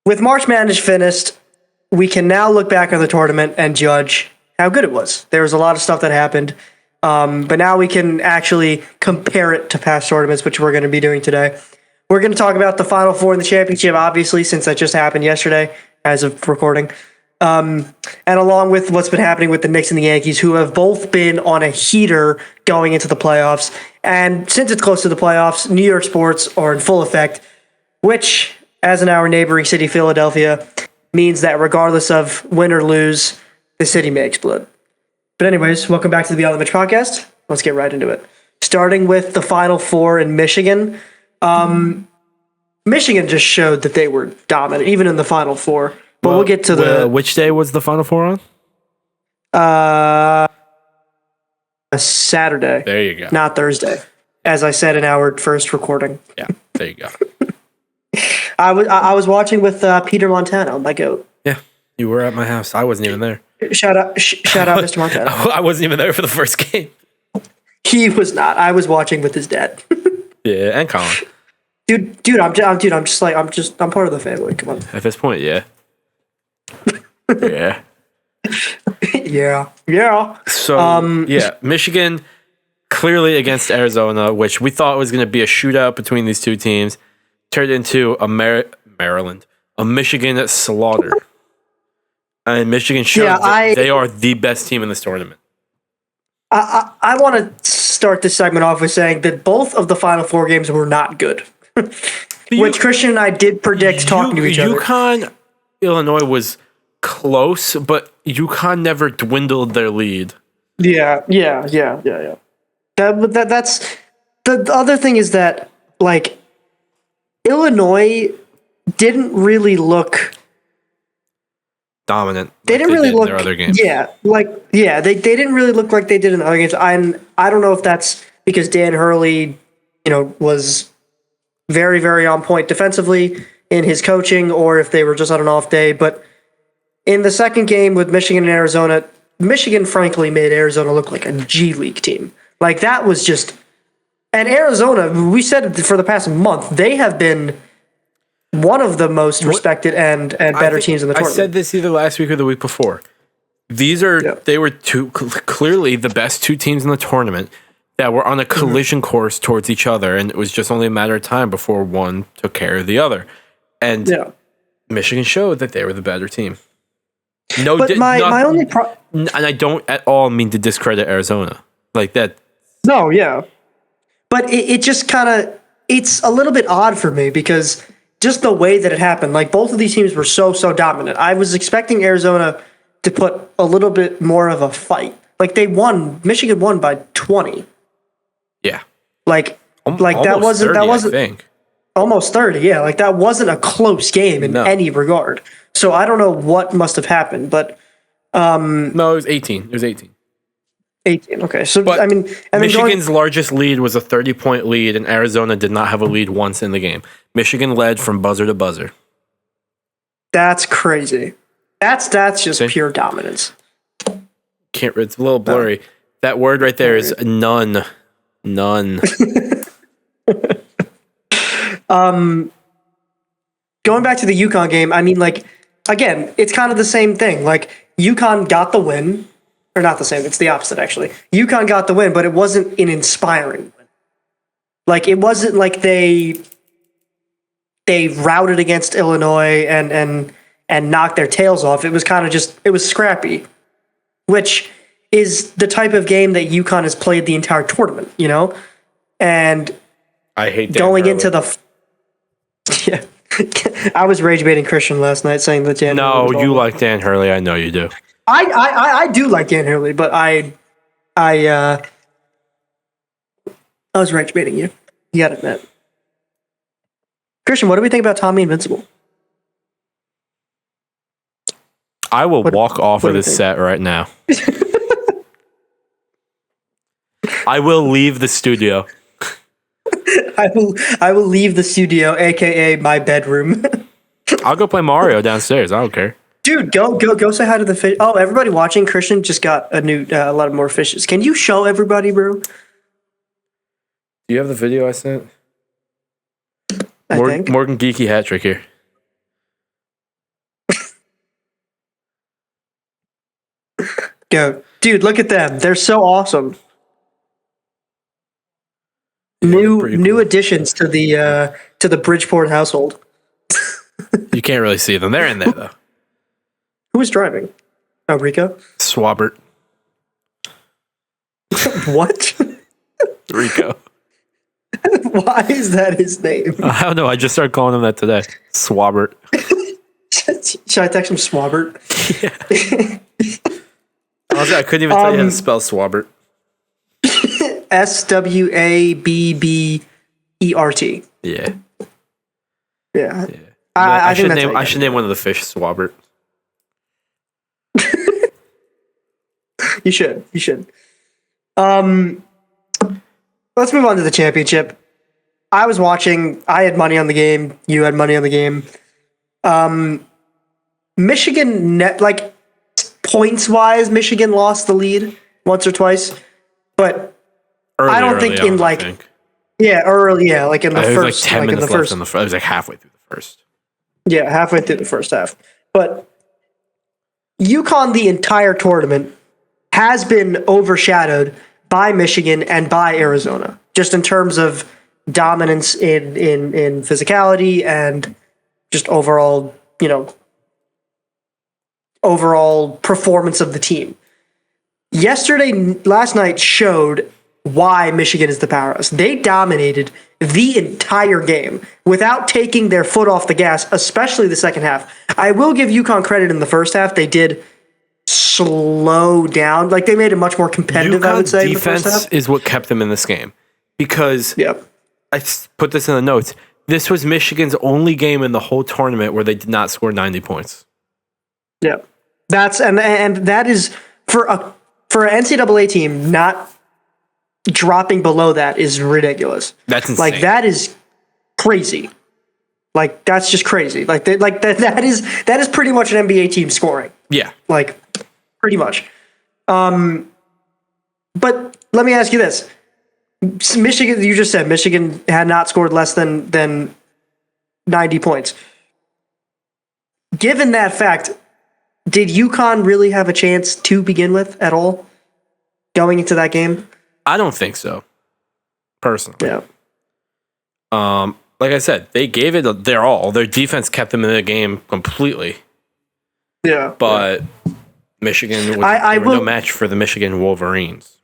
with March Madness finished, we can now look back on the tournament and judge how good it was. There was a lot of stuff that happened, but now we can actually compare it to past tournaments, which we're going to be doing today. We're going to talk about the Final Four in the championship, obviously, since that just happened yesterday as of recording. And along with what's been happening with the Knicks and the Yankees, who have both been on a heater going into the playoffs. And since it's close to the playoffs, New York sports are in full effect, which, as in our neighboring city, Philadelphia, means that regardless of win or lose, the city may explode. But anyways, welcome back to the Beyond the Mitch podcast. Let's get right into it. Starting with the Final Four in Michigan. Michigan just showed that they were dominant, even in the Final Four. But we'll get to which day was the Final Four on? Saturday. There you go. Not Thursday, as I said in our first recording. Yeah, there you go. I was watching with Peter Montano, my goat. Yeah, you were at my house. I wasn't even there. Shout out, Mr. Montano. I wasn't even there for the first game. He was not. I was watching with his dad. Yeah, and Colin. I'm part of the family. Come on. At this point, yeah. Yeah. Yeah. So, Michigan clearly against Arizona, which we thought was going to be a shootout between these two teams, turned into a Michigan slaughter. And Michigan showed that they are the best team in this tournament. I want to start this segment off with saying that both of the Final Four games were not good. Which Christian and I did predict talking to each other. UConn, Illinois was close, but UConn never dwindled their lead. Yeah. That's the other thing is that, like, Illinois didn't really look dominant. They didn't really look in their other games. They didn't really look like they did in the other games. I don't know if that's because Dan Hurley, was very, very on point defensively in his coaching, or if they were just on an off day. But in the second game with Michigan and Arizona, Michigan frankly made Arizona look like a G League team. Like, that was just, and Arizona, we said for the past month, they have been one of the most respected and better teams in the tournament. I said this either last week or the week before. They were clearly the best two teams in the tournament that were on a collision course towards each other, and it was just only a matter of time before one took care of the other. And Michigan showed that they were the better team. No, but my only and I don't at all mean to discredit Arizona like that. No, yeah, but it just kind of, it's a little bit odd for me because just the way that it happened, like, both of these teams were so dominant. I was expecting Arizona to put a little bit more of a fight. Like, Michigan won by 20. Yeah. Like that wasn't 30, I think. Almost 30. Yeah, like, that wasn't a close game in any regard. So I don't know what must have happened, but no, it was 18. It was 18. 18. Okay. So but I mean, Michigan's largest lead was a 30-point lead, and Arizona did not have a lead once in the game. Michigan led from buzzer to buzzer. That's crazy. That's just pure dominance. It's a little blurry. That word right there is none. None. Going back to the UConn game, I mean, like, again, it's kind of the same thing. Like, UConn got the win. Or not the same. It's the opposite, actually. UConn got the win, but it wasn't an inspiring win. Like, it wasn't like they routed against Illinois and knocked their tails off. It was kind of just, it was scrappy, which is the type of game that UConn has played the entire tournament, And I hate going into the yeah. I was rage baiting Christian last night, saying that Dan. No, you like Dan Hurley. I know you do. I do like Dan Hurley, but I was rage baiting you. You gotta admit. Christian, what do we think about Tommy Invincible? I will walk off of this set right now. I will leave the studio. I will leave the studio, aka my bedroom. I'll go play Mario downstairs. I don't care. Dude, go say hi to the fish. Oh, everybody watching, Christian just got a lot of more fishes. Can you show everybody, bro? Do you have the video I sent? I think. Morgan Geeky hat trick here. Go, dude! Look at them. They're so awesome. New additions to the Bridgeport household. You can't really see them. They're in there though. Who was driving? Oh, Rico. Swabert. What? Rico. Why is that his name? I don't know. I just started calling him that today. Swabert. Should I text him Swabert? Yeah. Honestly, I couldn't even tell you how to spell Swabert. SWABBERT. Yeah. Yeah. I should name one of the fish Swabert. You should. Let's move on to the championship. I was watching. I had money on the game. You had money on the game. Michigan points wise, Michigan lost the lead once or twice, but I don't think in like the first 10 minutes left in the first. It was like halfway through the first. Yeah, halfway through the first half. But UConn the entire tournament has been overshadowed by Michigan and by Arizona, just in terms of dominance in physicality and just overall performance of the team. Last night showed why Michigan is the powerhouse. They dominated the entire game without taking their foot off the gas, especially the second half. I will give UConn credit in the first half. They did slow down. Like, they made it much more competitive, I would say. Defense is what kept them in this game. Because I put this in the notes. This was Michigan's only game in the whole tournament where they did not score 90 points. Yeah. And that is for an NCAA team not dropping below that is ridiculous. That's insane. Like, that is crazy. Like, that's just crazy. Like, that is pretty much an NBA team scoring. Yeah. Like, pretty much. But let me ask you this. Michigan, you just said Michigan had not scored less than 90 points. Given that fact, did UConn really have a chance to begin with at all going into that game? I don't think so, personally. Yeah. Like I said, they gave it their all. Their defense kept them in the game completely. Yeah. But Michigan was no match for the Michigan Wolverines.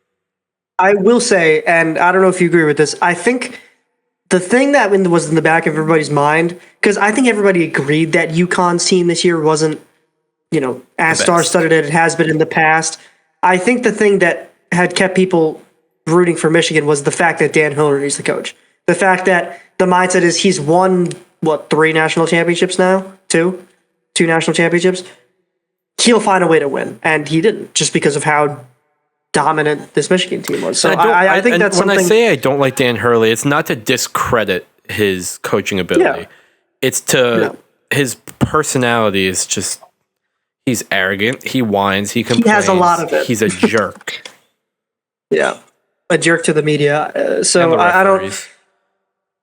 I will say, and I don't know if you agree with this, I think the thing that was in the back of everybody's mind, because I think everybody agreed that UConn's team this year wasn't, as star-studded as it has been in the past. I think the thing that had kept people rooting for Michigan was the fact that Dan Hillary is the coach. The fact that the mindset is he's won, 3 national championships now? 2 national championships? He'll find a way to win. And he didn't, just because of how dominant this Michigan team was. So I think that's something. When I say I don't like Dan Hurley, it's not to discredit his coaching ability. Yeah. It's his personality is just, he's arrogant, he whines, he complains. He has a lot of it. He's a jerk. Yeah. A jerk to the media. So I don't.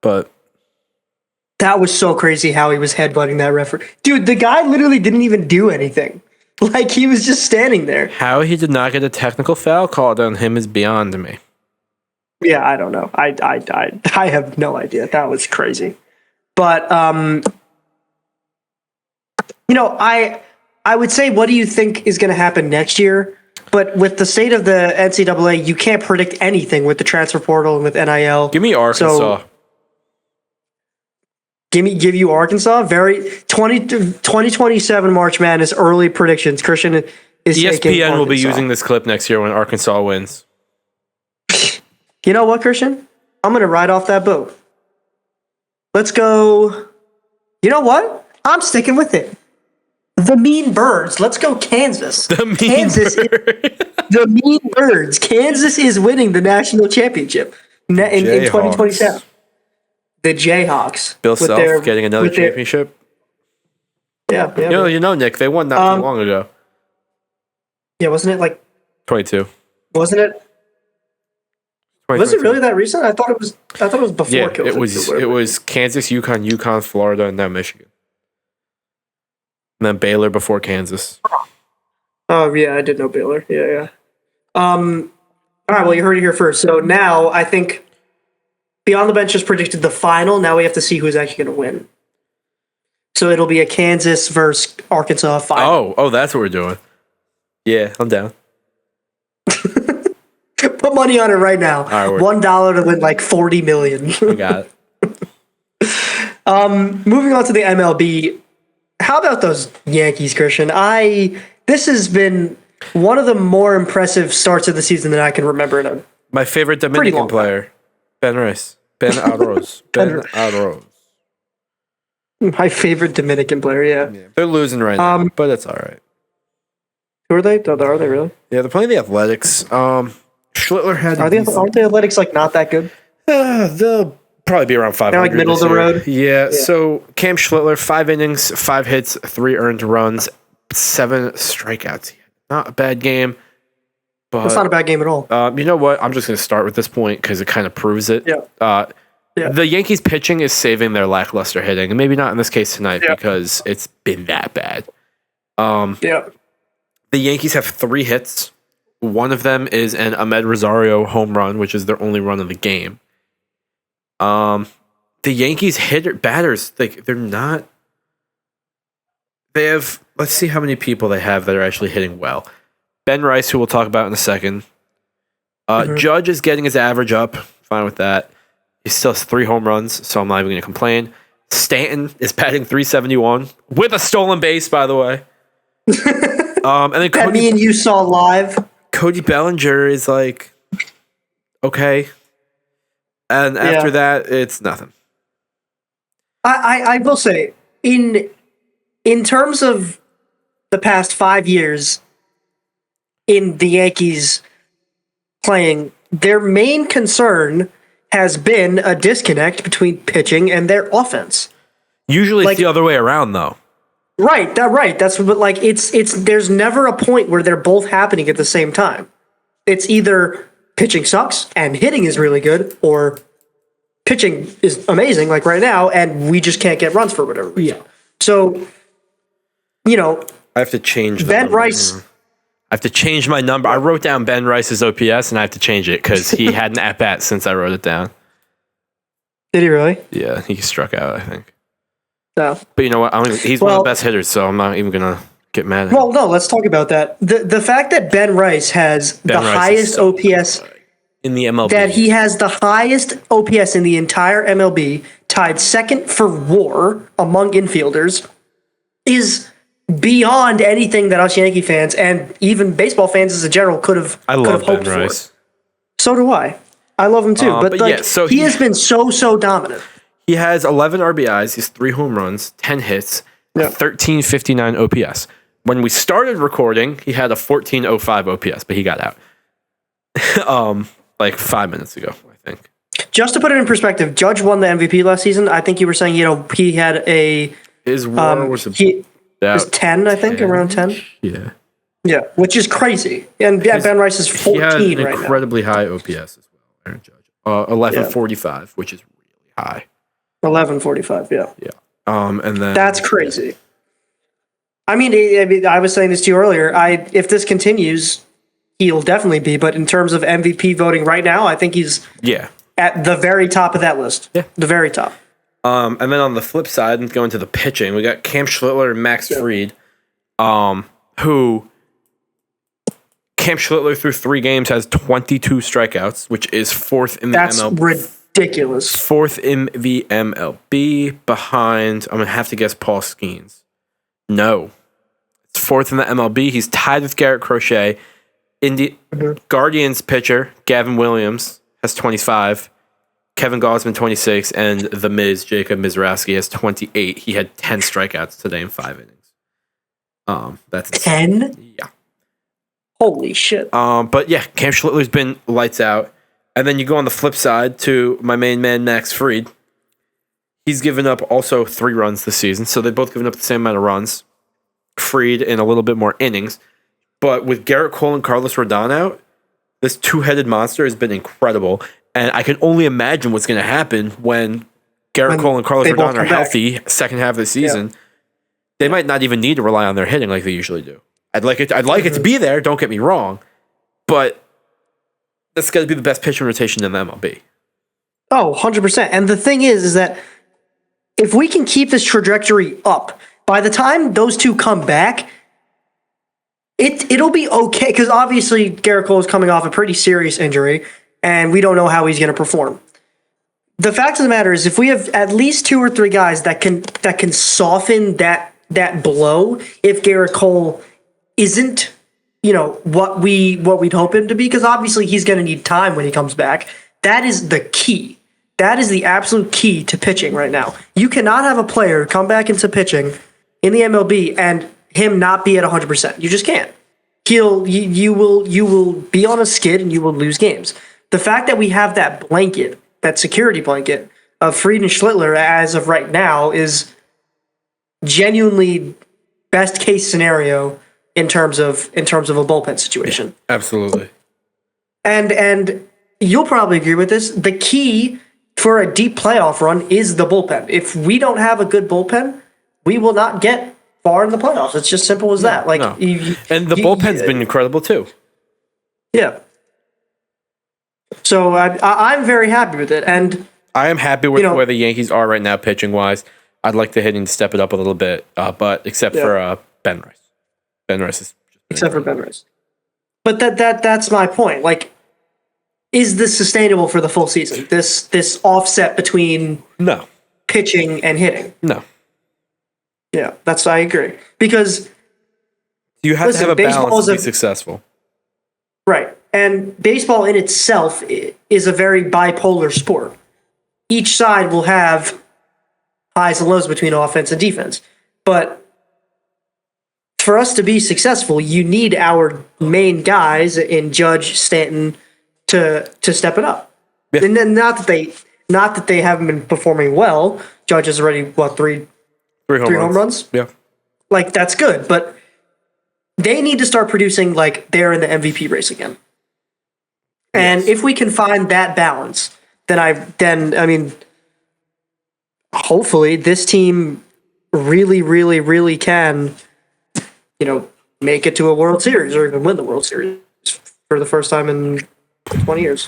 But that was so crazy how he was headbutting that referee. Dude, the guy literally didn't even do anything. Like, he was just standing there. How he did not get a technical foul called on him is beyond me. Yeah, I don't know. I have no idea. That was crazy. But I would say, what do you think is going to happen next year? But with the state of the NCAA, you can't predict anything with the transfer portal and with NIL. Give me Arkansas. Give you Arkansas. 2027 March Madness early predictions. Christian is ESPN will be using this clip next year when Arkansas wins. You know what, Christian? I'm going to ride off that boat. Let's go. You know what? I'm sticking with it. The Mean Birds. Let's go Kansas. The Mean Birds. Kansas is winning the national championship in 2027. The Jayhawks. Bill Self getting another championship. Yeah. Nick, they won not too long ago. Yeah, wasn't it like 22? Wasn't it? Was it really that recent? I thought it was before. Yeah, it was Kansas, UConn, Florida, and now Michigan. And then Baylor before Kansas. Oh, Oh yeah, I did know Baylor. Yeah. All right, well, you heard it here first. So now I think Beyond the Bench has predicted the final. Now we have to see who's actually going to win. So it'll be a Kansas versus Arkansas final. Oh, that's what we're doing. Yeah, I'm down. Put money on it right now. All right, $1 to win like $40 million. I got it. Moving on to the MLB. How about those Yankees, Christian? This has been one of the more impressive starts of the season that I can remember in a my favorite Dominican player, Ben Rice. Ben Arroz. Ben Arroz. My favorite Dominican player, yeah. They're losing right now, but it's all right. Who are they? Are they really? Yeah, they're playing the Athletics. Schlittler had. Aren't the Athletics like not that good? They'll probably be around 500. They're like middle of the road. Yeah. So Cam Schlittler, 5 innings, 5 hits, 3 earned runs, 7 strikeouts. Not a bad game. But that's not a bad game at all. You know what? I'm just going to start with this point because it kind of proves it. Yeah. The Yankees pitching is saving their lackluster hitting, and maybe not in this case tonight because it's been that bad. The Yankees have 3 hits. One of them is an Ahmed Rosario home run, which is their only run of the game. The Yankees batters, they're not. They have. Let's see how many people they have that are actually hitting well. Ben Rice, who we'll talk about in a second. Judge is getting his average up. Fine with that. He still has 3 home runs, so I'm not even going to complain. Stanton is batting .371 with a stolen base, by the way. And then that me and you saw live. Cody Bellinger is like, okay. And after that, it's nothing. I will say, in terms of the past 5 years in the Yankees playing, their main concern has been a disconnect between pitching and their offense. Usually it's the other way around, though. Right. That's what, like, it's there's never a point where they're both happening at the same time. It's either pitching sucks and hitting is really good, or pitching is amazing, like right now, and we just can't get runs for whatever reason. So, I have to change Ben Rice. I have to change my number. I wrote down Ben Rice's OPS, and I have to change it because he had an at-bat since I wrote it down. Did he really? Yeah, he struck out, I think. No. But you know what? He's one of the best hitters, so I'm not even going to get mad at him. Well, no, let's talk about that. The fact that Ben Rice has the highest OPS in the MLB. That he has the highest OPS in the entire MLB, tied second for WAR among infielders, is beyond anything that us Yankee fans and even baseball fans as a general could have hoped for. So do I. I love him too, but he has been so dominant. He has 11 RBIs, he's 3 home runs, 10 hits, 1359 OPS. When we started recording, he had a 1405 OPS, but he got out. Like 5 minutes ago, I think. Just to put it in perspective, Judge won the MVP last season. I think you were saying, he had his WAR was was 10, I think, around 10. Yeah. Yeah, which is crazy. And Ben Rice is 14 right now. He had an incredibly high OPS as well, Aaron Judge. 1145, which is really high. 1145, yeah. Yeah. And then that's crazy. I mean, I was saying this to you earlier. If this continues, he'll definitely be. But in terms of MVP voting right now, I think he's at the very top of that list. Yeah, the very top. And then on the flip side, and going to the pitching, we got Cam Schlittler and Max Fried, who Cam Schlittler through 3 games has 22 strikeouts, which is 4th in the MLB. That's ridiculous. 4th in the MLB, behind, I'm going to have to guess, Paul Skeens. No. It's 4th in the MLB. He's tied with Garrett Crochet. Guardians pitcher, Gavin Williams, has 25. Kevin Gausman, 26. And the Miz, Jacob Mizraski, has 28. He had 10 strikeouts today in 5 innings. That's 10? Yeah. Holy shit. But yeah, Cam Schlittler's been lights out. And then you go on the flip side to my main man, Max Fried. He's given up also 3 runs this season, so they've both given up the same amount of runs. Fried in a little bit more innings. But with Garrett Cole and Carlos Rodon out, this 2-headed monster has been incredible. And I can only imagine what's going to happen when Garrett Cole and Carlos Rodon are healthy second half of the season. Yeah. They might not even need to rely on their hitting like they usually do. I'd like it to be there. Don't get me wrong, but that's got to be the best pitching rotation in the MLB. Oh, 100%. And the thing is that if we can keep this trajectory up, by the time those two come back, it'll be okay. Because obviously Garrett Cole is coming off a pretty serious injury, and we don't know how he's going to perform. The fact of the matter is, if we have at least 2 or 3 guys that can soften that blow, if Garrett Cole isn't, what we'd hope him to be, because obviously he's going to need time when he comes back. That is the key. That is the absolute key to pitching right now. You cannot have a player come back into pitching in the MLB and him not be at 100%. You just can't. You will be on a skid and you will lose games. The fact that we have that blanket, that security blanket of Fried and Schlittler as of right now, is genuinely best case scenario in terms of a bullpen situation. Yeah, absolutely. And you'll probably agree with this. The key for a deep playoff run is the bullpen. If we don't have a good bullpen, we will not get far in the playoffs. It's just simple as that. Like, no. And the bullpen's been incredible too. Yeah. So I'm very happy with it, and I am happy with where the Yankees are right now, pitching wise. I'd like the hitting to step it up a little bit, but except for Ben Rice. Ben Rice is except for Ben Rice. But that's my point. Like, is this sustainable for the full season? This offset between pitching and hitting? No. Yeah, I agree. Because you have to have a balance to be successful. Right. And baseball in itself is a very bipolar sport. Each side will have highs and lows between offense and defense. But for us to be successful, you need our main guys in Judge, Stanton to step it up. Yeah. And then not that they haven't been performing well. Judge has already three home runs? Yeah. Like, that's good, but they need to start producing like they're in the MVP race again. And if we can find that balance, then hopefully this team really, really, really can, make it to a World Series or even win the World Series for the first time in 20 years.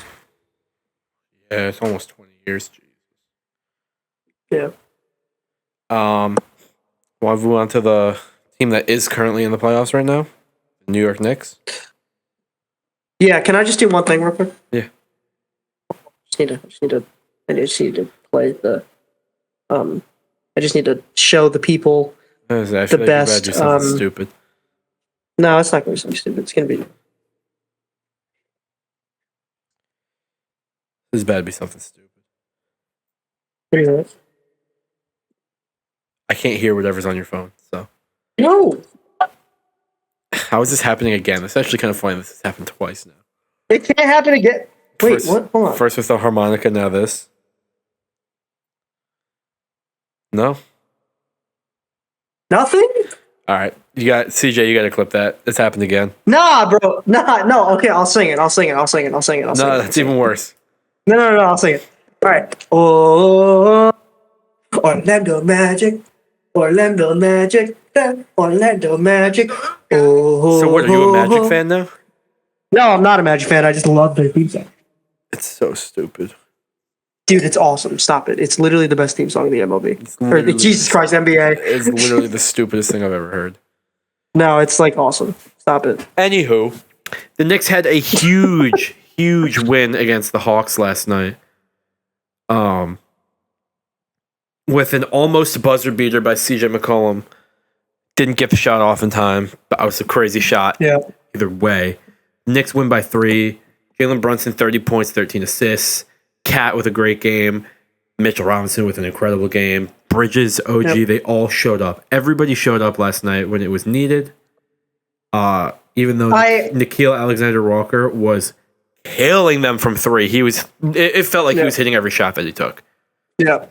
Yeah, it's almost 20 years. Jesus. Yeah. Well, I'll move on to the team that is currently in the playoffs right now, the New York Knicks. Yeah, can I just do one thing real quick? Yeah. I just need to play the. I just need to show the people the best. Do something stupid. No, it's not going to be something stupid. It's going to be. This better be something stupid. What do you think? I can't hear whatever's on your phone, so. No! How is this happening again? It's actually kind of funny this has happened twice now. It can't happen again. Wait, what? Hold on. First with the harmonica, now this. No? Nothing? All right. CJ, you got to clip that. It's happened again. Nah, bro. No. Okay, I'll sing it. No, that's even worse. No, I'll sing it. All right. Oh, Orlando Magic. Orlando Magic. Oh. So what, are you a Magic fan now? No, I'm not a Magic fan. I just love their theme song. It's so stupid. Dude, it's awesome. Stop it. It's literally the best theme song in the MLB. Jesus Christ, NBA. It's literally the stupidest thing I've ever heard. No, it's like awesome. Stop it. Anywho, the Knicks had a huge, huge win against the Hawks last night. With an almost buzzer beater by CJ McCollum. Didn't get the shot off in time, but it was a crazy shot. Yeah. Either way. Knicks win by 3. Jalen Brunson, 30 points, 13 assists. Cat with a great game. Mitchell Robinson with an incredible game. Bridges, OG, They all showed up. Everybody showed up last night when it was needed. Even though Nickeil Alexander-Walker was killing them from 3. It felt like he was hitting every shot that he took. Yeah.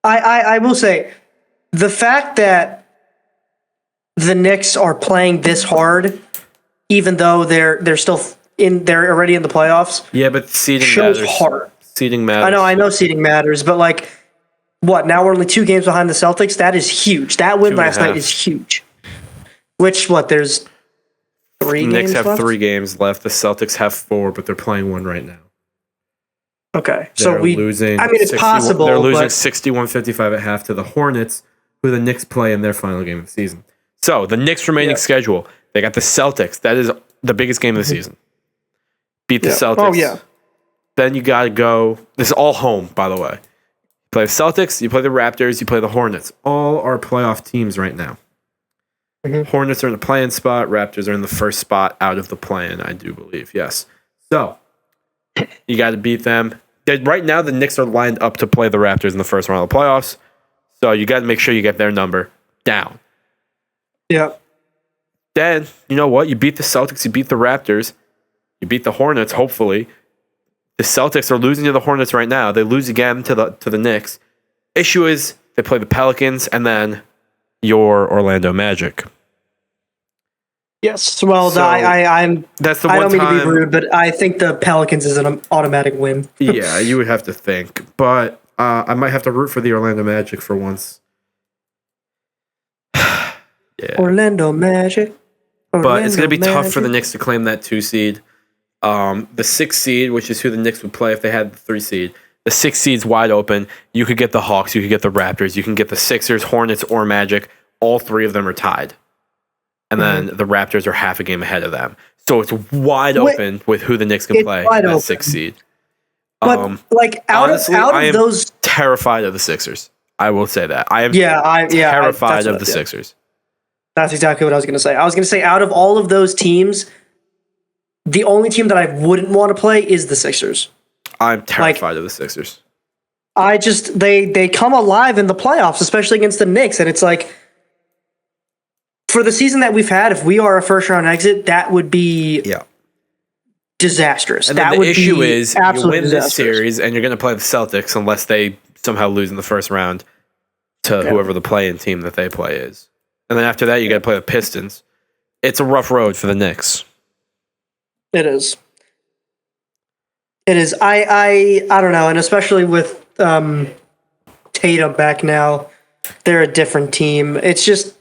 I will say, the fact that the Knicks are playing this hard, even though they're still they're already in the playoffs. Yeah, but seeding shows matters. Hard. Seeding matters. I know seeding matters, but like, what? Now we're only 2 games behind the Celtics. That is huge. That win last night is huge. Which there's three Knicks games have left? 3 games left. The Celtics have 4, but they're playing 1 right now. Okay, They're losing. I mean, it's possible. They're losing 61-55 at half to the Hornets, who the Knicks play in their final game of the season. So the Knicks' remaining schedule, they got the Celtics. That is the biggest game of the season. Beat the Celtics. Oh yeah. Then you got to go. This is all home, by the way. You play the Celtics, you play the Raptors, you play the Hornets. All are playoff teams right now. Hornets are in the play-in spot. Raptors are in the first spot out of the play-in, I do believe. Yes. So you got to beat them. Right now, the Knicks are lined up to play the Raptors in the first round of the playoffs. So you got to make sure you get their number down. Yeah. Then, you know what? You beat the Celtics, you beat the Raptors, you beat the Hornets, hopefully. The Celtics are losing to the Hornets right now. They lose again to the Knicks. Issue is they play the Pelicans and then your Orlando Magic. Yes. Well, So, I'm. That's the I one don't mean to be time. rude, but I think the Pelicans is an automatic win. Yeah, you would have to think. But I might have to root for the Orlando Magic for once. Yeah. Orlando Magic. But it's going to be tough for the Knicks to claim that 2 seed. The 6 seed, which is who the Knicks would play if they had the 3 seed. The 6 seed's wide open. You could get the Hawks, you could get the Raptors, you can get the Sixers, Hornets, or Magic. All 3 of them are tied. And then the Raptors are half a game ahead of them. So it's wide open with who the Knicks can play in that 6 seed. But Honestly, out I of am those, terrified of the Sixers. I will say that. I am that's terrified of the yeah. Sixers. That's exactly what I was going to say. I was going to say out of all of those teams, the only team that I wouldn't want to play is the Sixers. I'm terrified of the Sixers. They come alive in the playoffs, especially against the Knicks, and it's like for the season that we've had, if we are a first round exit, that would be disastrous. And that then would the issue be is you absolutely win this disastrous. series and you're going to play the Celtics unless they somehow lose in the first round to whoever the play-in team that they play is. And then after that, you got to play the Pistons. It's a rough road for the Knicks. It is. It is. I don't know, and especially with Tatum back now, they're a different team. It's just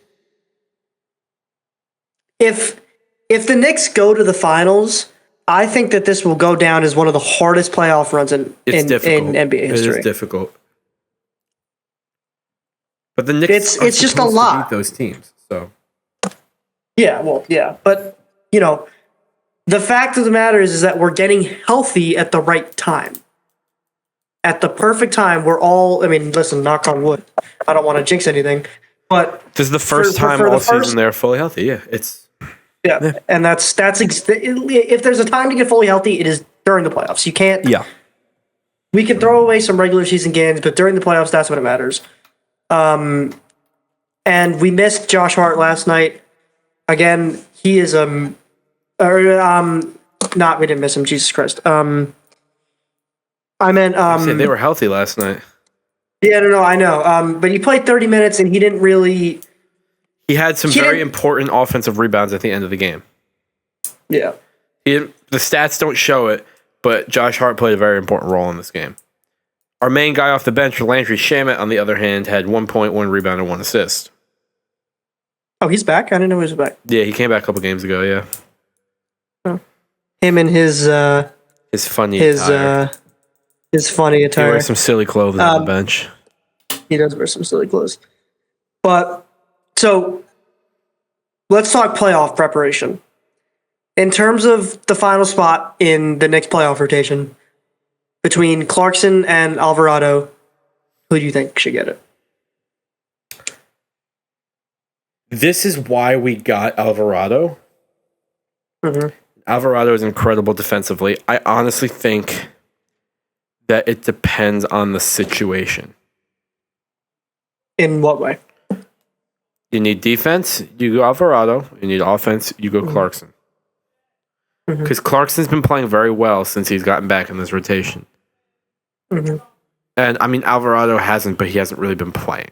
if the Knicks go to the finals, I think that this will go down as one of the hardest playoff runs in NBA history. It is difficult. But the Knicks it's just a lot to beat those teams. So yeah, but the fact of the matter is that we're getting healthy at the right time. At the perfect time, we're all. I mean, listen, knock on wood. I don't want to jinx anything, but this is the first time all season they're fully healthy. Yeah, and that's if there's a time to get fully healthy, it is during the playoffs. You can't. Yeah, we can throw away some regular season games, but during the playoffs, that's when it matters. And we missed Josh Hart last night. Again, he is not we didn't miss him. Jesus Christ. I meant they were healthy last night. Yeah, no, I know. But he played 30 minutes and he didn't really. He had some very important offensive rebounds at the end of the game. Yeah. The stats don't show it, but Josh Hart played a very important role in this game. Our main guy off the bench, Landry Shamet, on the other hand, had 1 point, 1 rebound, and 1 assist. Oh, he's back? I didn't know he was back. Yeah, he came back a couple games ago, yeah. Oh. Him and his funny attire. His funny attire. He wears some silly clothes on the bench. He does wear some silly clothes. But, so, let's talk playoff preparation. In terms of the final spot in the next playoff rotation, between Clarkson and Alvarado, who do you think should get it? This is why we got Alvarado. Mm-hmm. Alvarado is incredible defensively. I honestly think that it depends on the situation. In what way? You need defense, you go Alvarado. You need offense, you go Clarkson. Because Clarkson's been playing very well since he's gotten back in this rotation. Mm-hmm. And, I mean, Alvarado hasn't, but he hasn't really been playing.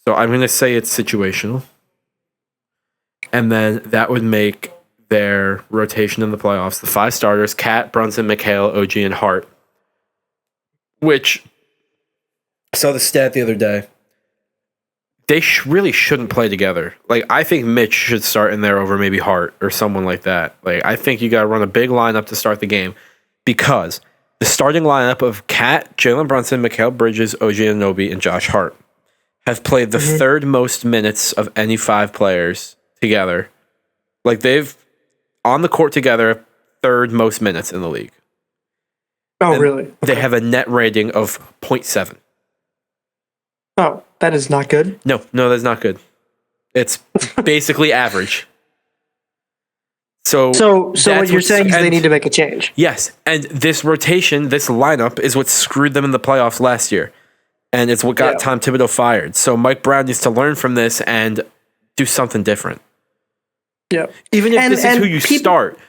So I'm going to say it's situational. And then that would make their rotation in the playoffs the 5 starters: Cat, Brunson, McHale, OG, and Hart. Which, I saw the stat the other day. they really shouldn't play together. Like, I think Mitch should start in there over maybe Hart or someone like that. Like, I think you got to run a big lineup to start the game because the starting lineup of Cat, Jalen Brunson, Mikal Bridges, OG Anunoby, and Josh Hart have played the third most minutes of any 5 players together. Like, they've on the court together, third most minutes in the league. Oh, And really? Okay. They have a net rating of 0.7. Oh, that is not good. No, that's not good. It's basically average. So what you're saying is they need to make a change. Yes, and this rotation, this lineup is what screwed them in the playoffs last year. And it's what got Tom Thibodeau fired. So Mike Brown needs to learn from this and do something different. Yeah. Even if this is who you start,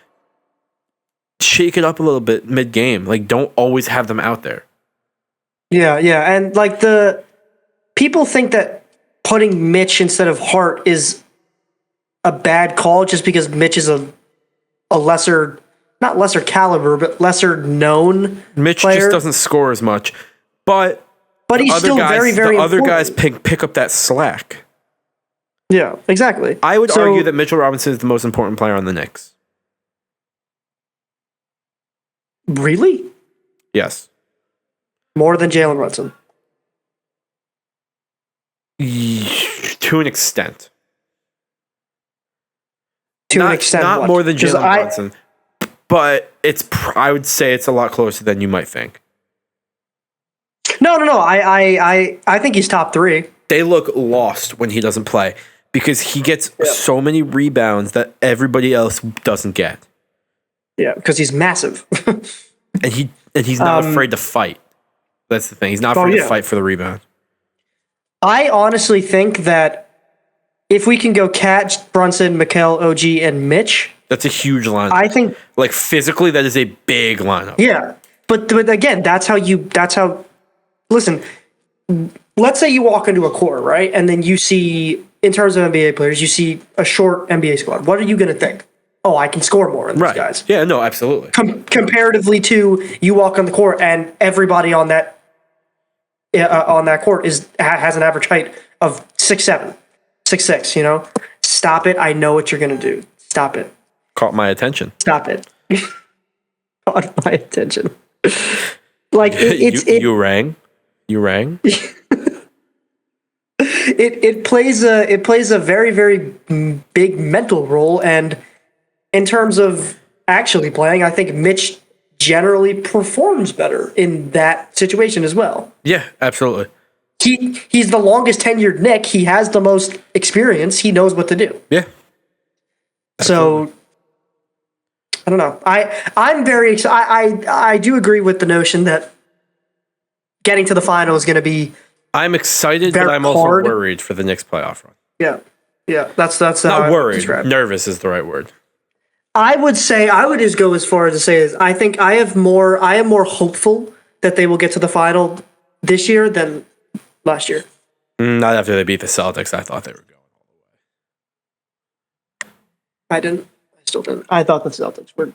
shake it up a little bit mid-game. Like, don't always have them out there. Yeah. And like people think that putting Mitch instead of Hart is a bad call just because Mitch is a lesser, not lesser caliber, but lesser known Mitch player. just doesn't score as much. But he's still very, very the other important. guys pick up that slack. Yeah, exactly. I would argue that Mitchell Robinson is the most important player on the Knicks. Really? Yes. More than Jalen Brunson? To an extent. Not What? more than Jalen Brunson. But I would say it's a lot closer than you might think. No. I think he's top 3. They look lost when he doesn't play because he gets so many rebounds that everybody else doesn't get. Yeah, because he's massive. and he's not afraid to fight. That's the thing. He's not afraid to fight for the rebound. I honestly think that if we can go Cat, Brunson, Mikal, OG, and Mitch, that's a huge lineup. I think, like, physically, that is a big lineup. Yeah, but again, that's how. Listen, let's say you walk into a court, right, and then you see, in terms of NBA players, you see a short NBA squad. What are you going to think? Oh, I can score more than these guys. Yeah, no, absolutely. Comparatively to you walk on the court and everybody on that court has an average height of 6'7", 6'6". You know, stop it. I know what you're going to do. Stop it. Caught my attention. Stop it. Caught my attention. Like you rang. You rang. It plays a very, very big mental role, and in terms of actually playing, I think Mitch generally performs better in that situation as well. Yeah, absolutely. He's the longest tenured Knick. He has the most experience. He knows what to do. Yeah. Absolutely. So I don't know. I'm very excited. I do agree with the notion that getting to the final is going to be. I'm excited, but I'm also worried for the Knicks playoff run. Yeah. That's not worried. Nervous is the right word. I would just go as far as to say is I think I am more hopeful that they will get to the final this year than last year. Not after they beat the Celtics. I thought they were going all the way. I didn't. I still didn't. I thought the Celtics were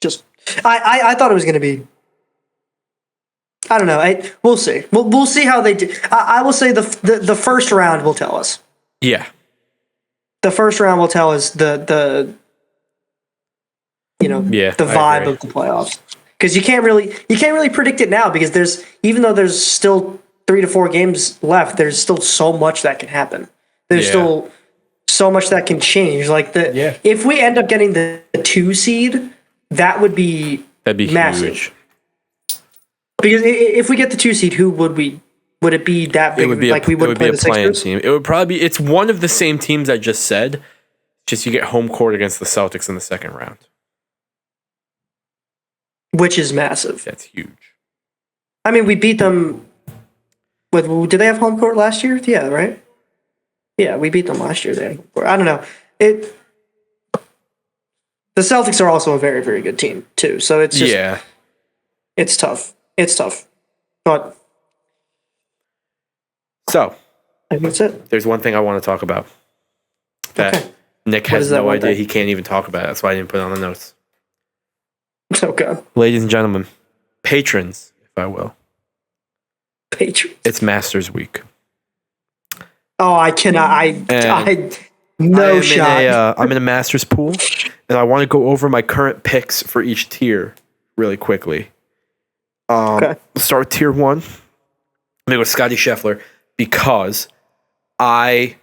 just. I thought it was going to be. I don't know. We'll see. We'll see how they do. I will say the first round will tell us. Yeah. The first round will tell us the vibe of the playoffs, because you can't really predict it now, because even though there's still 3 to 4 games left, there's still so much that can happen. There's still so much that can change. Like if we end up getting the 2 seed, that'd be massive. Huge. Because if we get the 2 seed, who would we? Would it be that big? We wouldn't play the Sixers? Team. It would probably be. It's one of the same teams I just said. Just you get home court against the Celtics in the second round, which is massive. That's huge. I mean, we beat them. Did they have home court last year? Yeah, right. Yeah, we beat them last year. They had home court. I don't know. The Celtics are also a very, very good team too. So it's just it's tough. It's tough, but. So, I think that's it. There's one thing I want to talk about that Nick has no idea. He can't even talk about it. That's why I didn't put it on the notes. Okay. Ladies and gentlemen, patrons, if I will. Patrons. It's Masters Week. Oh, I cannot. No shot. I'm in a Masters pool, and I want to go over my current picks for each tier really quickly. Okay. Let's start with tier 1. I'm gonna go with Scotty Scheffler because I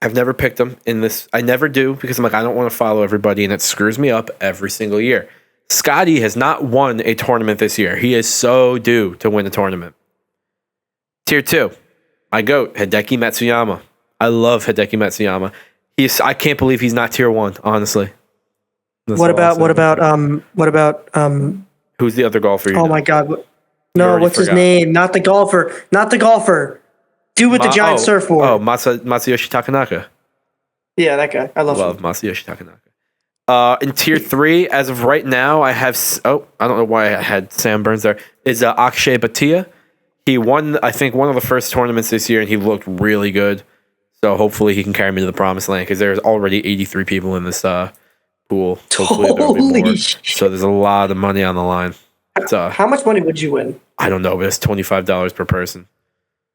have never picked him in this. I never do because I'm like, I don't want to follow everybody, and it screws me up every single year. Scotty has not won a tournament this year. He is so due to win a tournament. Tier 2, my GOAT, Hideki Matsuyama. I love Hideki Matsuyama. I can't believe he's not tier 1, honestly. What about who's the other golfer? Oh my God. No, what's his name? Not the golfer. Dude with the giant surfboard. Oh, Masayoshi Takanaka. Yeah, that guy. I love him. Masayoshi Takanaka. In tier 3, as of right now, I have. I don't know why I had Sam Burns there. Is Akshay Bhatia. He won, I think, one of the first tournaments this year, and he looked really good. So hopefully he can carry me to the promised land because there's already 83 people in this pool. Hopefully there'll be more. So there's a lot of money on the line. How much money would you win? I don't know, but it's $25 per person.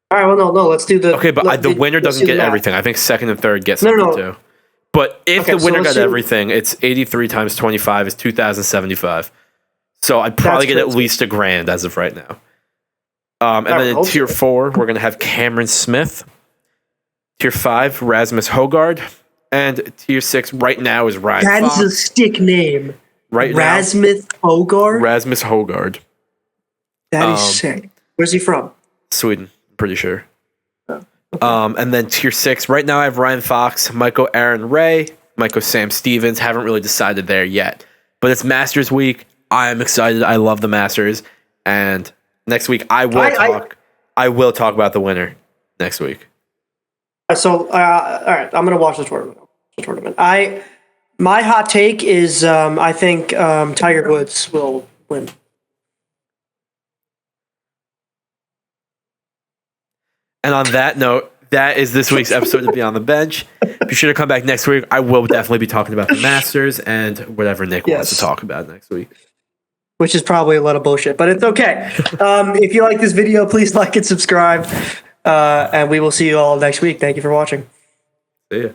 All right, well, no, let's do the... Okay, but the winner doesn't get everything. I think second and third get something too. But if the winner got everything, it's 83 times 25 is 2,075. So I'd probably get at least $1,000 as of right now. And then in tier 4, we're going to have Cameron Smith. Tier 5, Rasmus Højgaard. And tier 6 right now is Ryan Fox. That is a stick name. Rasmus Højgaard? Rasmus Højgaard. That is sick. Where's he from? Sweden, pretty sure. Oh, okay. And then tier 6, right now I have Ryan Fox, Michael Aaron Ray, Michael Sam Stevens. Haven't really decided there yet. But it's Masters week. I am excited. I love the Masters. And next week I will talk about the winner next week. So, all right, I'm gonna watch the tournament. My hot take is I think Tiger Woods will win. And on that note, that is this week's episode of Beyond the Bench. Be sure to come back next week. I will definitely be talking about the Masters and whatever Nick wants to talk about next week. Which is probably a lot of bullshit, but it's okay. If you like this video, please like and subscribe. And we will see you all next week. Thank you for watching. See ya.